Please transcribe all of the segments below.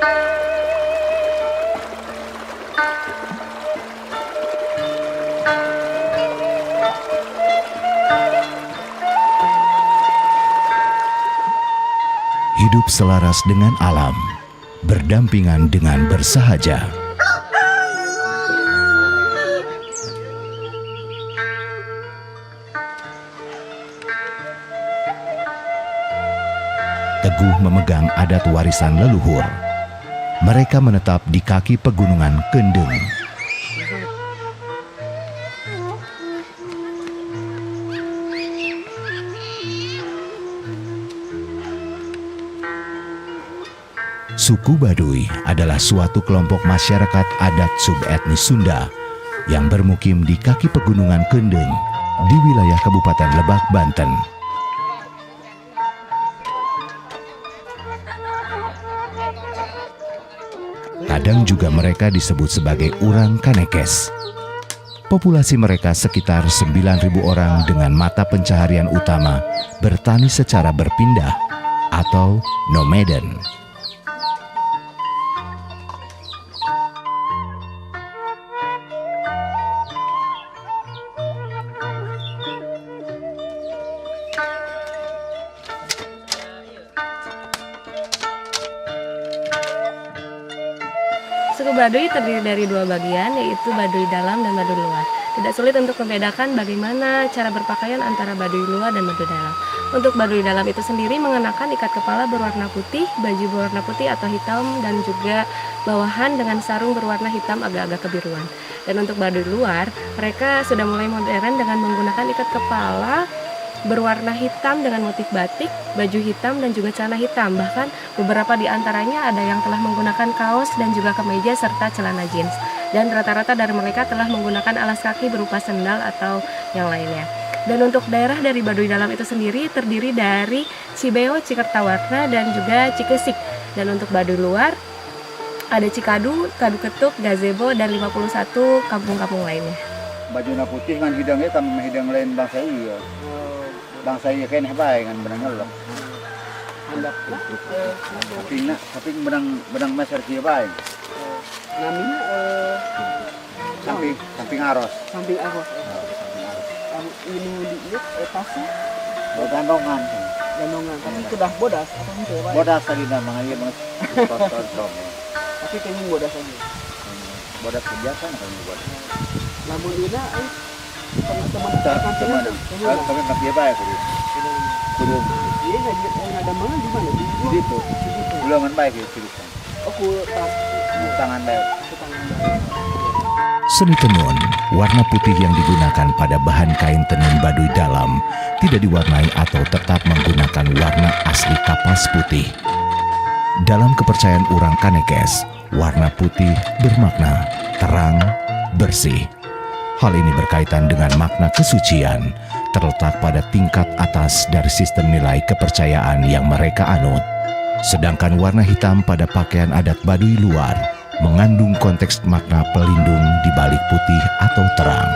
Hidup selaras dengan alam, berdampingan dengan bersahaja. Teguh memegang adat warisan leluhur, mereka menetap di kaki pegunungan Kendeng. Suku Baduy adalah suatu kelompok masyarakat adat subetnis Sunda yang bermukim di kaki pegunungan Kendeng di wilayah Kabupaten Lebak, Banten. Kadang juga mereka disebut sebagai Urang Kanekes. Populasi mereka sekitar 9.000 orang dengan mata pencaharian utama bertani secara berpindah atau nomaden. Suku Baduy terdiri dari dua bagian, yaitu Baduy dalam dan Baduy luar. Tidak sulit untuk membedakan bagaimana cara berpakaian antara Baduy luar dan Baduy dalam. Untuk Baduy dalam itu sendiri mengenakan ikat kepala berwarna putih, baju berwarna putih atau hitam, dan juga bawahan dengan sarung berwarna hitam agak-agak kebiruan. Dan untuk Baduy luar, mereka sudah mulai modern dengan menggunakan ikat kepala berwarna hitam dengan motif batik, baju hitam, dan juga celana hitam. Bahkan beberapa di antaranya ada yang telah menggunakan kaos dan juga kemeja serta celana jeans. Dan rata-rata dari mereka telah menggunakan alas kaki berupa sendal atau yang lainnya. Dan untuk daerah dari Baduy dalam itu sendiri terdiri dari Cibeo, Cikertawarna, dan juga Cikesik. Dan untuk Baduy luar ada Cikadu, Kadu Ketuk, Gazebo, dan 51 kampung-kampung lainnya. Baju putih kan hidangnya sama hidang lain bangsa iya. Bangsa iya kan bae kan benang ngelok. Handap lah. Tapi benang masyar kia bae. Namanya Samping aros. samping aros. Ini di pasar Gandongan. Gandongan. Tapi itu dah bodas apa gitu ya, Pak? Bodas tadi nama iya mas. Tapi kayaknya bodas aja. Bodas biasa kan bodas. Lamun ina teman-teman Teman. Kami nggak dia bae kudu. Kudu. Iya enggak ada mana di mana? Di Situ. Bulungan bae gitu. Aku Tangan bae. Seni tenun, warna putih yang digunakan pada bahan kain tenun Baduy dalam tidak diwarnai atau tetap menggunakan warna asli kapas putih. Dalam kepercayaan Urang Kanekes, warna putih bermakna terang, bersih. Hal ini berkaitan dengan makna kesucian, terletak pada tingkat atas dari sistem nilai kepercayaan yang mereka anut. Sedangkan warna hitam pada pakaian adat Baduy luar mengandung konteks makna pelindung di balik putih atau terang.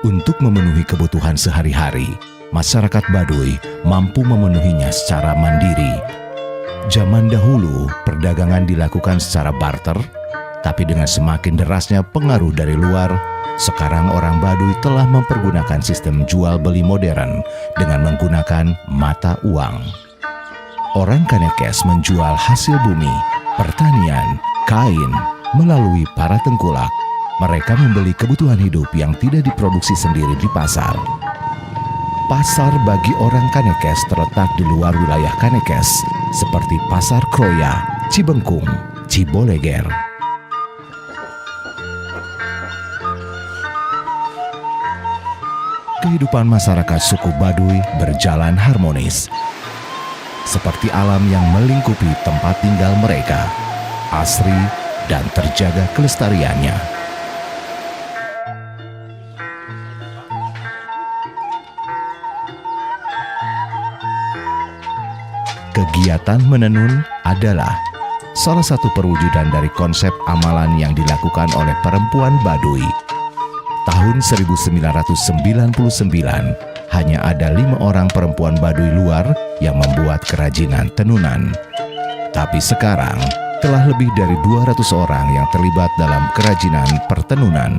Untuk memenuhi kebutuhan sehari-hari, masyarakat Baduy mampu memenuhinya secara mandiri. Zaman dahulu, perdagangan dilakukan secara barter, tapi dengan semakin derasnya pengaruh dari luar, sekarang orang Baduy telah mempergunakan sistem jual beli modern dengan menggunakan mata uang. Orang Kanekes menjual hasil bumi, pertanian, kain melalui para tengkulak. Mereka membeli kebutuhan hidup yang tidak diproduksi sendiri di pasar. Pasar bagi orang Kanekes terletak di luar wilayah Kanekes, seperti Pasar Kroya, Cibengkung, Ciboleger. Kehidupan masyarakat suku Baduy berjalan harmonis, seperti alam yang melingkupi tempat tinggal mereka, asri dan terjaga kelestariannya. Kegiatan menenun adalah salah satu perwujudan dari konsep amalan yang dilakukan oleh perempuan Baduy. Tahun 1999, hanya ada 5 orang perempuan Baduy luar yang membuat kerajinan tenunan. Tapi sekarang, telah lebih dari 200 orang yang terlibat dalam kerajinan pertenunan.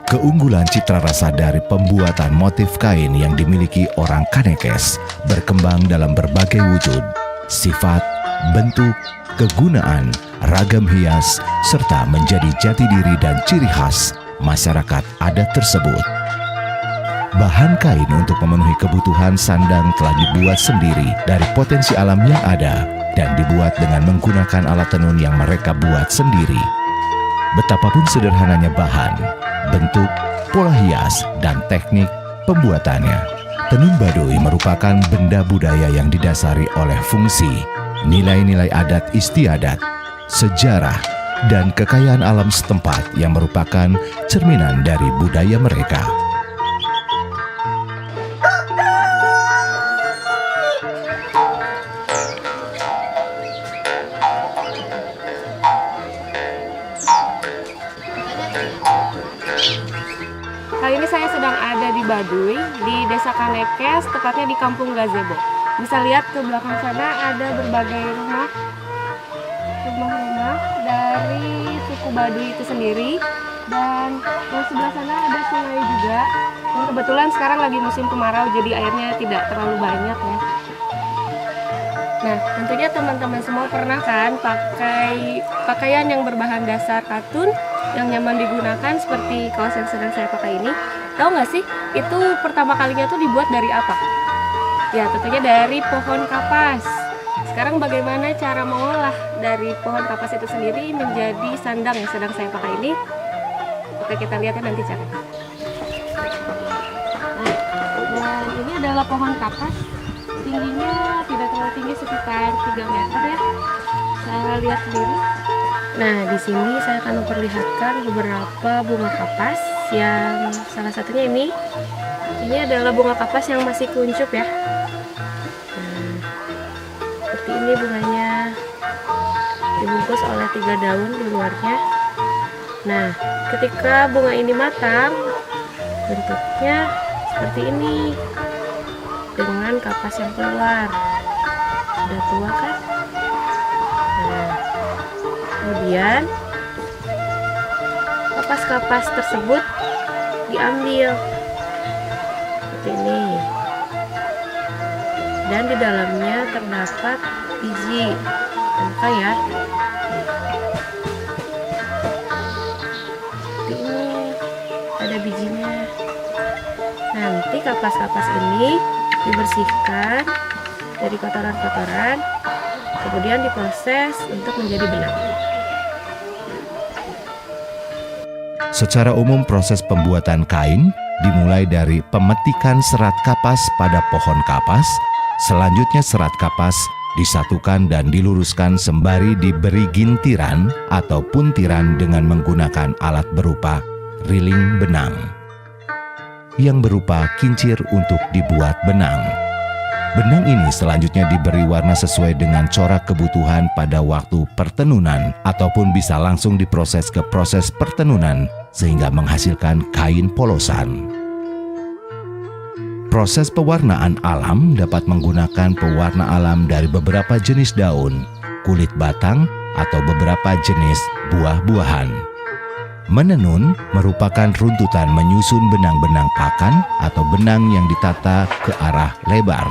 Keunggulan citra rasa dari pembuatan motif kain yang dimiliki orang Kanekes berkembang dalam berbagai wujud, sifat, bentuk, kegunaan, ragam hias, serta menjadi jati diri dan ciri khas masyarakat adat tersebut. Bahan kain untuk memenuhi kebutuhan sandang telah dibuat sendiri dari potensi alam yang ada dan dibuat dengan menggunakan alat tenun yang mereka buat sendiri. Betapapun sederhananya bahan, bentuk, pola hias, dan teknik pembuatannya, tenun Baduy merupakan benda budaya yang didasari oleh fungsi, nilai-nilai adat istiadat, sejarah, dan kekayaan alam setempat yang merupakan cerminan dari budaya mereka. Kali ini saya sedang ada di Baduy, di Desa Kanekes, tepatnya di Kampung Gazebo. Bisa lihat ke belakang sana ada berbagai rumah dari suku Baduy itu sendiri. Dan di sebelah sana ada sungai juga. Dan kebetulan sekarang lagi musim kemarau, jadi airnya tidak terlalu banyak ya. Nah, tentunya teman-teman semua pernah kan pakai pakaian yang berbahan dasar katun yang nyaman digunakan seperti kaos yang sedang saya pakai ini. Tahu nggak sih, itu pertama kalinya tuh dibuat dari apa? Ya, tentunya dari pohon kapas. Sekarang bagaimana cara mengolah dari pohon kapas itu sendiri menjadi sandang yang sedang saya pakai ini? Oke, kita lihat ya nanti caranya. Nah, dan ini adalah pohon kapas. Tingginya tidak terlalu tinggi, sekitar 3 meter ya. Saya lihat sendiri. Nah, di sini saya akan memperlihatkan beberapa bunga kapas yang salah satunya ini. Ini adalah bunga kapas yang masih kuncup ya. Nah, seperti ini bunganya, dibungkus oleh 3 daun di luarnya. Nah, ketika bunga ini matang, bentuknya seperti ini dengan kapas yang keluar. Sudah tua kan? Nah, kemudian kapas-kapas tersebut diambil seperti ini, dan di dalamnya terdapat biji. Buka ya, seperti ini ada bijinya. Nanti kapas-kapas ini dibersihkan dari kotoran-kotoran, kemudian diproses untuk menjadi benang. Secara umum proses pembuatan kain dimulai dari pemetikan serat kapas pada pohon kapas. Selanjutnya serat kapas disatukan dan diluruskan sembari diberi gintiran atau puntiran dengan menggunakan alat berupa riling benang yang berupa kincir untuk dibuat benang. Benang ini selanjutnya diberi warna sesuai dengan corak kebutuhan pada waktu pertenunan ataupun bisa langsung diproses ke proses pertenunan sehingga menghasilkan kain polosan. Proses pewarnaan alam dapat menggunakan pewarna alam dari beberapa jenis daun, kulit batang, atau beberapa jenis buah-buahan. Menenun merupakan runtutan menyusun benang-benang pakan atau benang yang ditata ke arah lebar,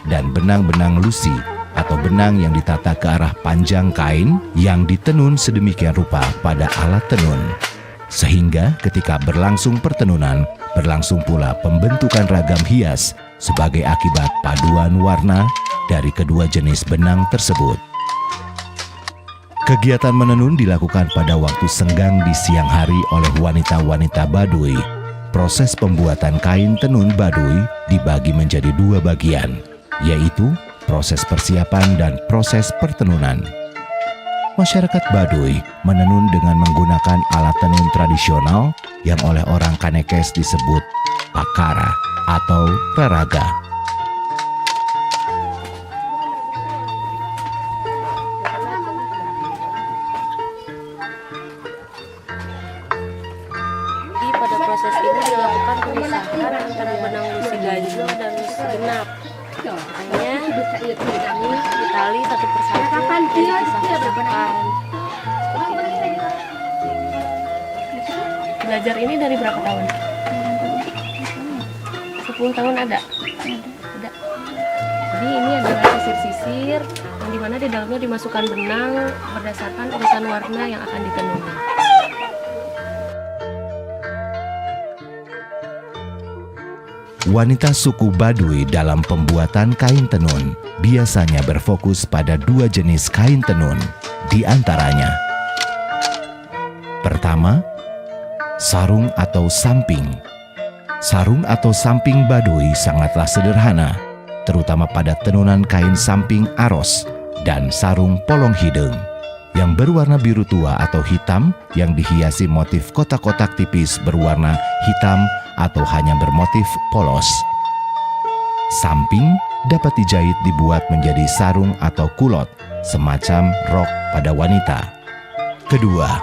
dan benang-benang lusi atau benang yang ditata ke arah panjang kain yang ditenun sedemikian rupa pada alat tenun. Sehingga ketika berlangsung pertenunan, berlangsung pula pembentukan ragam hias sebagai akibat paduan warna dari kedua jenis benang tersebut. Kegiatan menenun dilakukan pada waktu senggang di siang hari oleh wanita-wanita Baduy. Proses pembuatan kain tenun Baduy dibagi menjadi 2 bagian, yaitu proses persiapan dan proses pertenunan. Masyarakat Baduy menenun dengan menggunakan alat tenun tradisional yang oleh orang Kanekes disebut pakara atau raraga. proses ini dilakukan pemisahan antara benang lusi ganjil dan lusi genap. Makanya ditali satu persatu dan dipisah-pisahkan. Belajar ini dari berapa tahun? 10 tahun ada? Ada. Jadi ini adalah sisir-sisir yang dimana di dalamnya dimasukkan benang berdasarkan urutan warna yang akan ditenuni. Wanita suku Baduy dalam pembuatan kain tenun biasanya berfokus pada 2 jenis kain tenun, di antaranya: pertama, sarung atau samping. Sarung atau samping Baduy sangatlah sederhana, terutama pada tenunan kain samping aros dan sarung polong hidung yang berwarna biru tua atau hitam yang dihiasi motif kotak-kotak tipis berwarna hitam atau hanya bermotif polos. Samping dapat dijahit dibuat menjadi sarung atau kulot, semacam rok pada wanita. Kedua,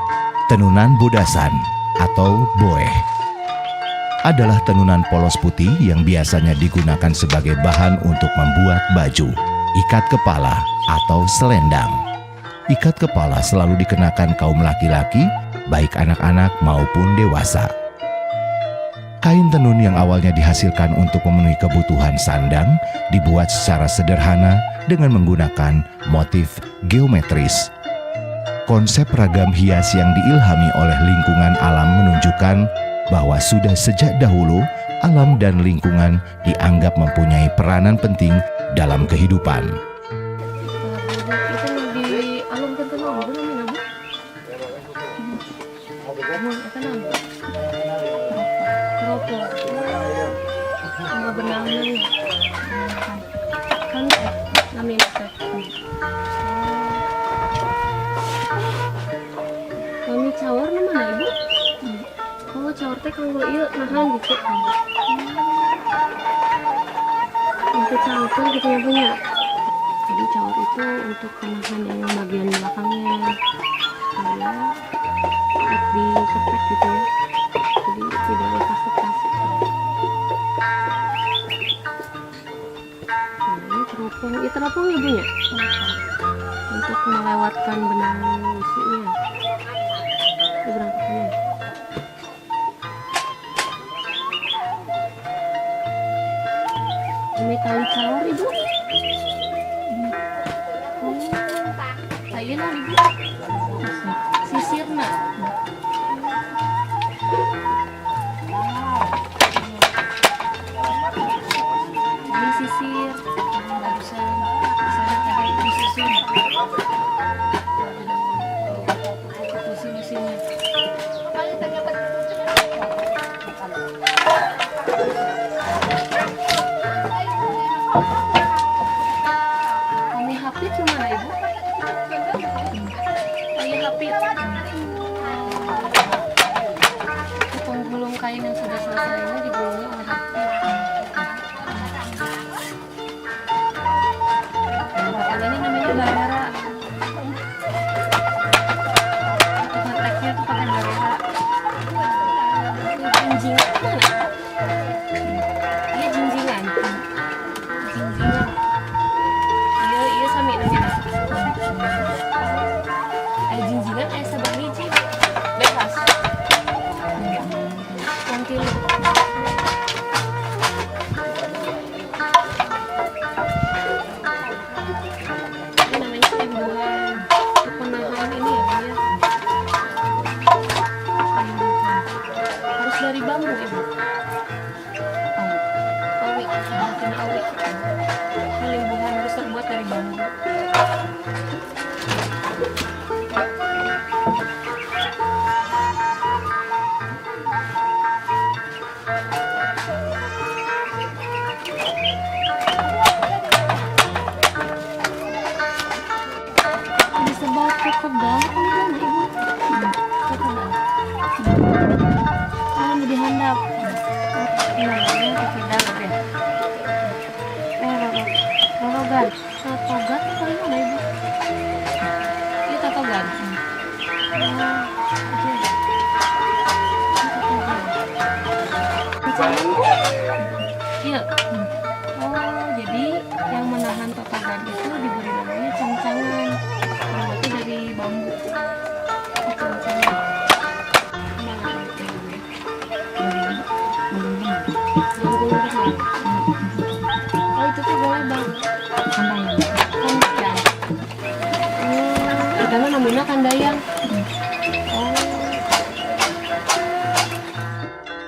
tenunan bodasan atau boeh adalah tenunan polos putih yang biasanya digunakan sebagai bahan untuk membuat baju, ikat kepala, atau selendang. Ikat kepala selalu dikenakan kaum laki-laki, baik anak-anak maupun dewasa. Kain tenun yang awalnya dihasilkan untuk memenuhi kebutuhan sandang dibuat secara sederhana dengan menggunakan motif geometris. Konsep ragam hias yang diilhami oleh lingkungan alam menunjukkan bahwa sudah sejak dahulu alam dan lingkungan dianggap mempunyai peranan penting dalam kehidupan. Itu di alun kan tenun, belum ini Bu? Keropok. Sama benangnya. Kan namin teh. Kami cawar na mana Ibu? Oh, cawar teh kanggo ieu nahan gitu. Untuk cangkul gitu ya punya. Jadi cawar itu untuk penahan yang bagian belakangnya. Supaya dapat dikepek gitu ya. Jadi tidak lepas-lepas. Nah, ini teropong. Ini teropong ya Bu ya? Untuk melewatkan benang lusinya. Ini berangkatnya. Ini tali cawar Ibu. Oh, ayeuna Ibu. Sisirna. Ini sisir. Barusan saya tadi disusun. Mesin-mesinnya. Ini hapit gimana Ibu? Ini hapit. Penggulung kain yang sudah selesai ini digulungnya oleh hapit. Kalau ini namanya barera. Ngeteknya tuh pakai barera. Ini jinjingan mana? Ini jinjingan. Jinjingan. Iya sami nanti. Ada jinjingan, ada sabar biji. Bebas. Nanti ini namanya tembuhan. Penahan ini ya Bu ya. Tembuhan. Harus dari bambu Ibu.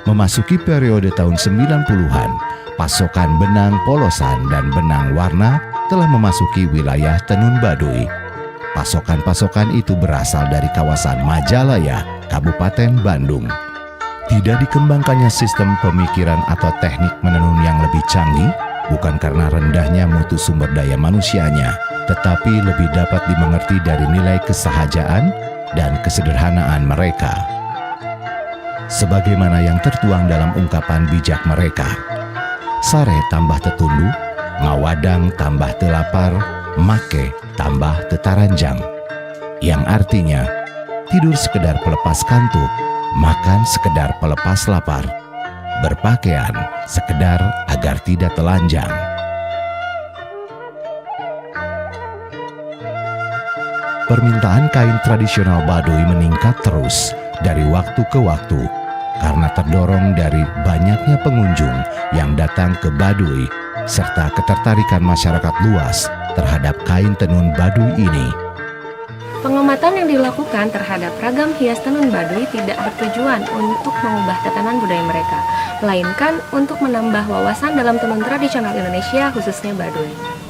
Memasuki periode tahun 90-an, pasokan benang polosan dan benang warna telah memasuki wilayah Tenun Baduy. Pasokan-pasokan itu berasal dari kawasan Majalaya, Kabupaten Bandung. Tidak dikembangkannya sistem pemikiran atau teknik menenun yang lebih canggih, bukan karena rendahnya mutu sumber daya manusianya, tetapi lebih dapat dimengerti dari nilai kesahajaan dan kesederhanaan mereka. Sebagaimana yang tertuang dalam ungkapan bijak mereka, sare tambah tetundu, ngawadang tambah telapar, make tambah tetaranjang. Yang artinya, tidur sekedar pelepas kantuk, makan sekedar pelepas lapar, berpakaian sekedar agar tidak telanjang. Permintaan kain tradisional Baduy meningkat terus dari waktu ke waktu karena terdorong dari banyaknya pengunjung yang datang ke Baduy serta ketertarikan masyarakat luas terhadap kain tenun Baduy ini. Pengamatan yang dilakukan terhadap ragam hias tenun Baduy tidak bertujuan untuk mengubah tatanan budaya mereka, melainkan untuk menambah wawasan dalam tenun tradisional Indonesia khususnya Baduy.